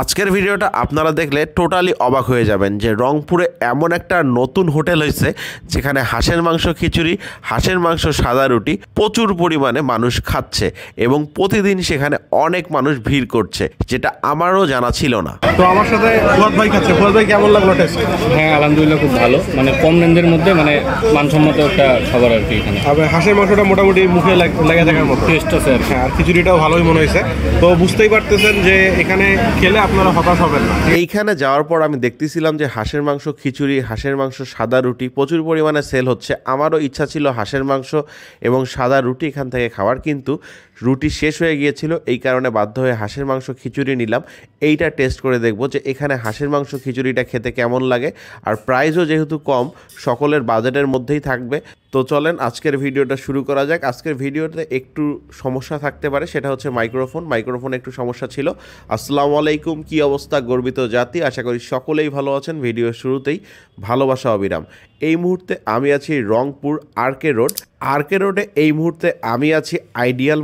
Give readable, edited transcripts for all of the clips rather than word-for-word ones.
আজকের ভিডিওটা আপনারা দেখলে টোটালি অবাক হয়ে যাবেন যে রংপুরে এমন একটা নতুন হোটেল হয়েছে যেখানে হাঁসের মাংস খিচুড়ি, হাঁসের মাংস সাদা রুটি প্রচুর পরিমাণে মানুষ খাচ্ছে এবং প্রতিদিন সেখানে অনেক মানুষ ভিড় করছে, যেটা আমারও জানা ছিল না। তো আমার সাথে ফুয়াদ ভাই খাচ্ছে। ফুয়াদ ভাই কেমন লাগলো টেস্ট? হ্যাঁ, আলহামদুলিল্লাহ খুব ভালো, মানে কম রেঞ্জের মধ্যে মানে মানসম্মত একটা খাবার আর কি। এখানে হাঁসের মাংসটা মোটামুটি মুখে লেগে থাকার মতো টেস্ট আছে আর কি। আর খিচুড়িটাও ভালোই মনে হয়েছে। তো বুঝতেই পারতেছেন যে এখানে খেলে আপনারা হতাশ হবেন না। এইখানে যাওয়ার পর আমি দেখতেছিলাম যে হাঁসের মাংস খিচুড়ি, হাঁসের মাংস সাদা রুটি প্রচুর পরিমাণে সেল হচ্ছে। আমারও ইচ্ছা ছিল হাঁসের মাংস এবং সাদা রুটি এখান থেকে খাওয়ার, কিন্তু রুটি শেষ হয়ে গিয়েছিল, এই কারণে বাধ্য হয়ে হাঁসের মাংস খিচুড়ি নিলাম। এইটা টেস্ট করে দেখবো যে এখানে হাঁসের মাংস খিচুড়িটা খেতে কেমন লাগে, আর প্রাইসও যেহেতু কম, সকলের বাজেটের মধ্যেই থাকবে। তো চলেন আজকের ভিডিওটা শুরু করা যাক। আজকের ভিডিওতে একটু সমস্যা থাকতে পারে, সেটা হচ্ছে মাইক্রোফোন একটু সমস্যা ছিল। আসসালামু আলাইকুম, কি অবস্থা গর্বিত জাতি, আশা করি সকলেই ভালো আছেন। ভিডিওর শুরুতেই ভালোবাসা অবিরাম। এই মুহূর্তে আমি আছি রংপুর আরকে রোডে। এই মুহূর্তে আমি আছি আইডিয়াল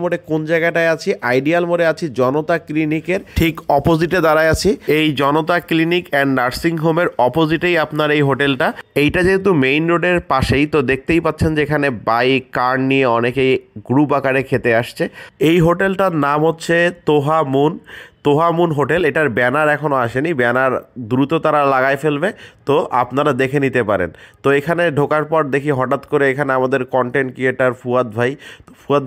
মোড়ে। কোন জায়গাটায় আছি? আইডিয়াল মোড়ে আছি জনতা ক্লিনিকের ঠিক অপোজিটে দাঁড়ায় আছি। এই জনতা ক্লিনিক অ্যান্ড নার্সিং হোমের অপোজিটেই আপনার এই হোটেলটা। এইটা যেহেতু মেইন রোডের পাশেই, তো দেখতেই পাচ্ছেন যে এখানে বাইক কার নিয়ে অনেকেই গ্রুপ আকারে খেতে আসছে। এই হোটেলটার নাম হচ্ছে তোহা মুন হোটেল। এটার ব্যানার এখনও আসেনি, ব্যানার দ্রুত তারা লাগাই ফেলবে, তো আপনারা দেখে নিতে পারেন। তো এখানে ঢোকার পর দেখি হঠাৎ করে এখানে আমাদের কন্টেন্ট ক্রিয়েটার ফুয়াদ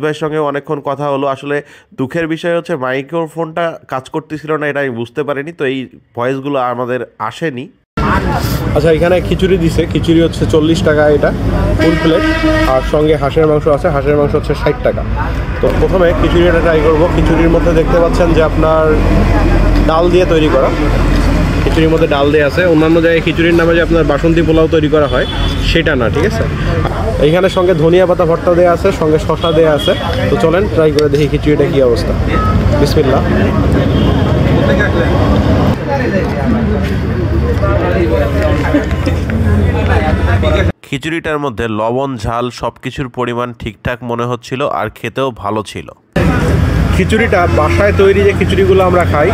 ভাইয়ের সঙ্গে অনেকক্ষণ কথা হলো। আসলে দুঃখের বিষয় হচ্ছে মাইক্রোফোনটা কাজ করতেছিল না, এটা আমি বুঝতে পারিনি, তো এই ভয়েসগুলো আমাদের আসেনি। আচ্ছা, এখানে খিচুড়ি দিছে। খিচুড়ি হচ্ছে 40 টাকা এটা ফুল প্লেট, আর সঙ্গে হাঁসের মাংস আছে। হাঁসের মাংস হচ্ছে 60 টাকা। তো প্রথমে খিচুড়িটা ট্রাই করবো। খিচুড়ির মধ্যে দেখতে পাচ্ছেন যে আপনার ডাল দিয়ে তৈরি করা। খিচুড়ির মধ্যে ডাল দিয়ে আছে। অন্যান্য জায়গায় খিচুড়ির নামে যে আপনার বাসন্তী পোলাও তৈরি করা হয় সেটা না, ঠিক আছে। এইখানে সঙ্গে ধনিয়া পাতা ভর্তা দেওয়া আছে, সঙ্গে শসা দেওয়া আছে। তো চলেন ট্রাই করে দেখি খিচুড়িটা কী অবস্থা। বিসমিল্লাহ। খিচুড়িটার মধ্যে লবণ ঝাল সব কিছুর পরিমাণ ঠিকঠাক মনে হচ্ছিল, আর খেতেও ভালো ছিল। খিচুড়িটা বাসায় তৈরি যে খিচুড়িগুলো আমরা খাই,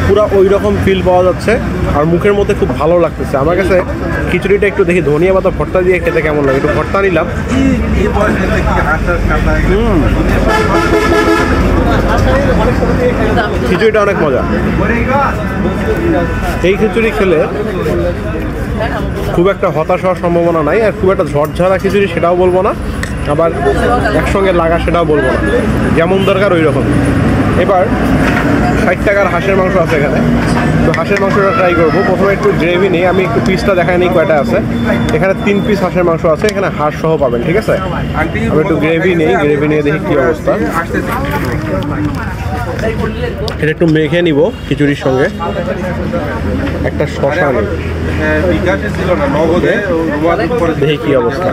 পুরো ওই রকম ফিল পাওয়া যাচ্ছে, আর মুখের মধ্যে খুব ভালো লাগতেছে। আমার কাছে খিচুড়িটা একটু দেখি ধনিয়া পাতা ভর্তা দিয়ে খেতে কেমন লাগে। একটু ভর্তা নিলাম। খিচুড়িটা অনেক মজা। এই খিচুড়ি খেলে খুব একটা হতাশ হওয়ার সম্ভাবনা নাই, আর খুব একটা ঝড়ঝাড়া খিচুড়ি সেটাও বলবো না, আবার একসঙ্গে লাগা সেটাও বলবো না, যেমন দরকার ওই রকম। এবার 60 টাকার হাঁসের মাংস আছে এখানে। তো হাঁসের মাংসটা ট্রাই করবো। প্রথমে একটু গ্রেভি নিই। আমি একটু পিসটা দেখাই নিই কয়টা আছে। এখানে 3 পিস হাঁসের মাংস আছে, এখানে হাঁস সহ পাবেন, ঠিক আছে। আমি একটু গ্রেভি নিয়ে দেখি কী অবস্থা। এটা একটু মেখে নিব খিচুড়ির সঙ্গে। একটা শসা নেই, দেখি কী অবস্থা।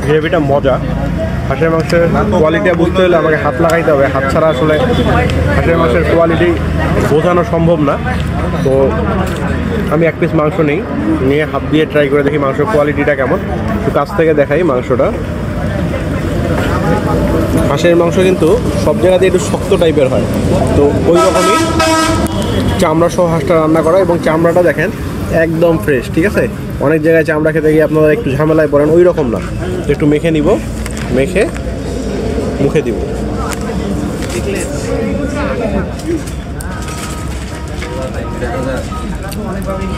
গ্রেভিটা মজা। হাঁসের মাংসের কোয়ালিটি বুঝতে হলে আমাকে হাত লাগাইতে হবে। হাত ছাড়া আসলে হাঁসের মাংসের কোয়ালিটি বোঝানো সম্ভব না। তো আমি 1 পিস মাংস নিয়ে হাত দিয়ে ট্রাই করে দেখি মাংসের কোয়ালিটিটা কেমন। একটু কাছ থেকে দেখাই মাংসটা। হাঁসের মাংস কিন্তু সব জায়গাতে একটু শক্ত টাইপের হয়, তো ওই রকমই চামড়া সহ হাঁসটা রান্না করা, এবং চামড়াটা দেখেন একদম ফ্রেশ, ঠিক আছে। অনেক জায়গায় চামড়া খেতে গিয়ে আপনারা একটু ঝামেলায় পড়েন, ওই রকম না। একটু মেখে নিব, মেখে মুখে দিব।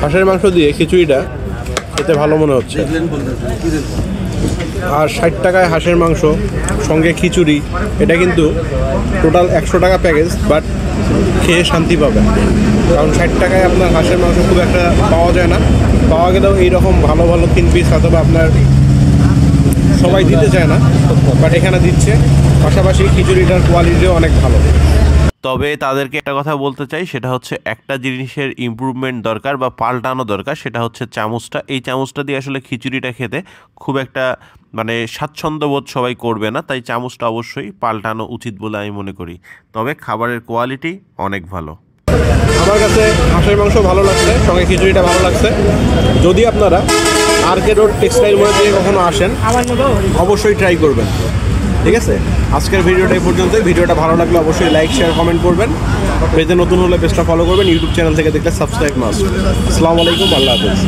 হাঁসের মাংস দিয়ে খিচুড়িটা খেতে ভালো মনে হচ্ছে। আর 60 টাকায় হাঁসের মাংস সঙ্গে খিচুড়ি, এটা কিন্তু টোটাল 100 টাকা প্যাকেজ, বাট খেয়ে শান্তি পাবেন। কারণ 60 টাকায় আপনার হাঁসের মাংস খুব একটা পাওয়া যায় না। পাওয়া গেলেও এইরকম ভালো 3 পিস অথবা আপনার সবাই দিতে চায় না, বাট এখানে দিচ্ছে। পাশাপাশি খিচুড়িটার কোয়ালিটিও অনেক ভালো। তবে তাদেরকে একটা কথা বলতে চাই, সেটা হচ্ছে একটা জিনিসের ইমপ্রুভমেন্ট দরকার বা পাল্টানো দরকার, সেটা হচ্ছে চামচটা। এই চামচটা দিয়ে আসলে খিচুড়িটা খেতে খুব একটা মানে স্বাচ্ছন্দ্যবোধ সবাই করবে না, তাই চামচটা অবশ্যই পাল্টানো উচিত বলে আমি মনে করি। তবে খাবারের কোয়ালিটি অনেক ভালো। আমার কাছে হাঁসের মাংস ভালো লাগছে, সঙ্গে খিচুড়িটা ভালো লাগছে। যদি আপনারা আরকে রোড টেক্সটাইল মোড়ে দিয়ে কখনো আসেন, অবশ্যই ট্রাই করবেন। ঠিক আছে, আজকের ভিডিওটা এই পর্যন্তই। ভিডিওটা ভালো লাগলে অবশ্যই লাইক শেয়ার কমেন্ট করবেন। পেজে নতুন হলে পেজটা ফলো করবেন, ইউটিউব চ্যানেল থেকে দেখলে সাবস্ক্রাইব মাস্ট। আসসালামু আলাইকুম, আল্লাহ হাফেজ।